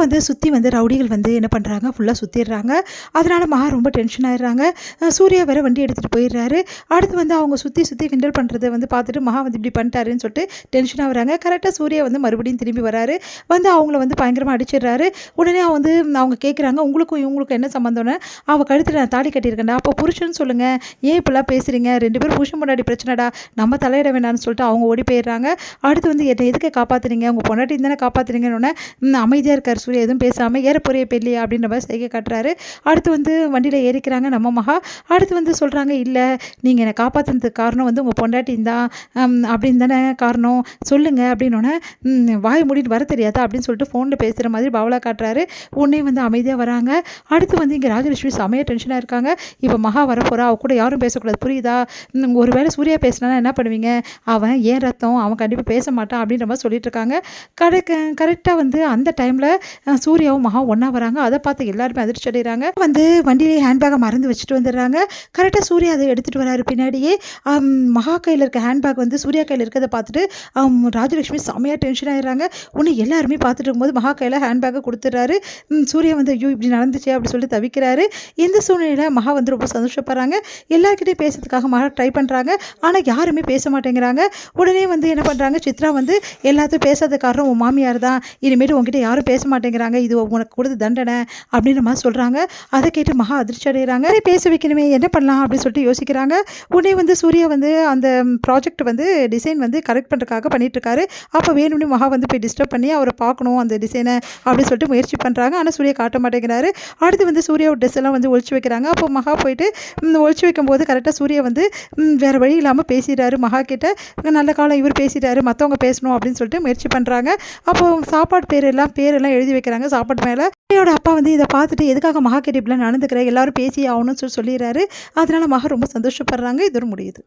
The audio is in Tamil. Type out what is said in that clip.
வந்து சுற்றி வந்து ரவுடிகள் வந்து என்ன பண்ணுறாங்க, ஃபுல்லாக சுற்றிடுறாங்க. அதனால் மகா ரொம்ப டென்ஷன் ஆயிடுறாங்க. சூர்யா வேறு வண்டி எடுத்துகிட்டு போயிடுறாரு. அடுத்து வந்து அவங்க சுற்றி சுற்றி கிண்டல் பண்ணுறத வந்து பார்த்துட்டு மகா வந்து இப்படி பண்ணிட்டாருன்னு சொல்லிட்டு டென்ஷன் ஆகுறாங்க. கரெக்டாக சூர்யா வந்து மறுபடியும் திரும்பி வராரு. வந்து அவங்கள வந்து பயங்கரமாக அடிச்சிடுறாரு. உடனே வந்து அவங்க கேட்குறாங்க, உங்களுக்கும் இவங்களுக்கும் என்ன சம்மந்தம்னு. அவள் கழுத்தில் நான் தாலி கட்டியிருக்கேன்டா, அப்போ புருஷன்னு சொல்லுங்கள், ஏன் இப்படிலாம் பேசுகிறீங்க, 2 பேரும் புருஷன் பொண்டாட்டி பிரச்சனைடா, நம்ம தலையிட வேண்டாம்னு சொல்லிட்டு அவங்க ஓடி போயிடுறாங்க. அடுத்து வந்து என்னை எதுக்கு காப்பாற்றுறீங்க, உங்கள் பொண்டாட்டி தானே காப்பாற்றுறீங்கன்னு அமைதியாக இருக்கார் சூர்யா, எதுவும் பேசாமல். ஏற பொரிய பெல்லையா அப்படின்ற மாதிரி செய்கை காட்டுறாரு. அடுத்து வந்து வண்டியில் ஏறிக்கிறாங்க நம்ம மகா. அடுத்து வந்து சொல்கிறாங்க, இல்லை நீங்கள் என்னை காப்பாற்றுனதுக்கு காரணம் வந்து உங்கள் பொண்டாட்டின் தான் அப்படின்னு தானே காரணம், சொல்லுங்கள் அப்படின்னோடனே வாய் மூடிட்டு வர தெரியாதா அப்படின்னு சொல்லிட்டு ஃபோனில் பேசுகிற மாதிரி பவலா காட்டுறாரு. உடனே வந்து அமைதியாக வராங்க. அடுத்து வந்து இங்கே ராஜலட்சுமி செமையாக டென்ஷனாக இருக்காங்க. இப்போ மகா வரப்போகிறா, அவ கூட யாரும் பேசக்கூடாது புரியுதா, ஒரு வேளை சூர்யா பேசினா என்ன பண்ணுவீங்க, அவன் ஏன் ரத்தம், அவன் கண்டிப்பாக பேச மாட்டான் அப்படின்ற மாதிரி சொல்லிட்டு இருக்காங்க. கரெக்டாக வந்து அந்த டைமில் சூர்யாவும் மகா ஒன்றா வராங்க. அதை பார்த்து எல்லாருமே அதிர்ச்சி அடைகிறாங்க. வந்து வண்டியிலே ஹேண்ட்பேக்கை மறந்து வச்சுட்டு வந்துடுறாங்க. கரெக்டாக சூர்யா அதை எடுத்துகிட்டு வராரு பின்னாடியே. மகா கையில் இருக்க ஹேண்ட்பேக் வந்து சூர்யா கையில் இருக்கிறத பார்த்துட்டு ராஜலட்சுமி செமையாக டென்ஷன் ஆகிடுறாங்க. ஒன்று எல்லாருமே பார்த்துட்டு இருக்கும்போது மகா கையில் ஹேண்ட்பேக்கை கொடுத்துட்றாரு. சூர்யா வந்து ஐயோ இப்படி நடந்துச்சு அப்படி சொல்லிட்டு தவிக்கிறாரு. இந்த சூழ்நிலையில் மகா வந்து ரொம்ப சந்தோஷப்படுறாங்க. எல்லாருக்கிட்டையும் பேசுறதுக்காக மகா ட்ரை பண்ணுறாங்க. ஆனால் யாருமே பேச மாட்டேங்கிறாங்க. உடனே வந்து என்ன பண்ணுறாங்க, சித்ரா வந்து எல்லாத்தையும் பேசாத காரணம் உன் மாமியார் தான், இனிமேட்டு உங்ககிட்ட யாரும் பேச மாட்டேங்கிறாங்க, இது உனக்கு கொடுத்து தண்டனை அப்படின்ற மாதிரி சொல்கிறாங்க. அதை கேட்டு மகா அதிர்ச்சி அடைகிறாங்க. பேச வைக்கணுமே என்ன பண்ணலாம் அப்படின்னு சொல்லிட்டு யோசிக்கிறாங்க. உடனே வந்து சூர்யா வந்து அந்த ப்ராஜெக்ட் வந்து டிசைன் வந்து கரெக்ட் பண்ணுறதுக்காக பண்ணிகிட்ருக்காரு. அப்போ வேணும்னு மகா வந்து போய் டிஸ்டர்ப் பண்ணி அவரை பார்க்கணும் அந்த டிசைனை அப்படின்னு சொல்லிட்டு முயற்சி பண்ணுறாங்க. ஆனால் சூர்யா காட்ட மாட்டேங்கிறாரு. அடுத்து வந்து சூர்யாவோட ட்ரெஸ் எல்லாம் வந்து ஒழிச்சு வைக்கிறாங்க. அப்போ மகா போயிட்டு ஒழிச்சு வைக்கும்போது கரெக்டாக சூர்யா வந்து வேறு வழி இல்லாமல் பேசிடுறாரு மகா கிட்ட. நல்ல காலம் இவர் பேசிட்டாரு, மற்றவங்க பேசணும் அப்படின்னு சொல்லிட்டு முயற்சி பண்ணுறாங்க. அப்போது சாப்பாடு பேரெல்லாம் எழுதி வைக்கிறாங்க சாப்பாடு மேலே. சூர்யாவோட அப்பா வந்து இதை பார்த்துட்டு எதுக்காக மகா கிட்ட இப்படிலாம் நடந்துக்கிற, எல்லாரும் பேசி ஆகணும்னு சொல்லிடுறாரு. அதனால மகா ரொம்ப சந்தோஷப்படுறாங்க. இது முடியுது.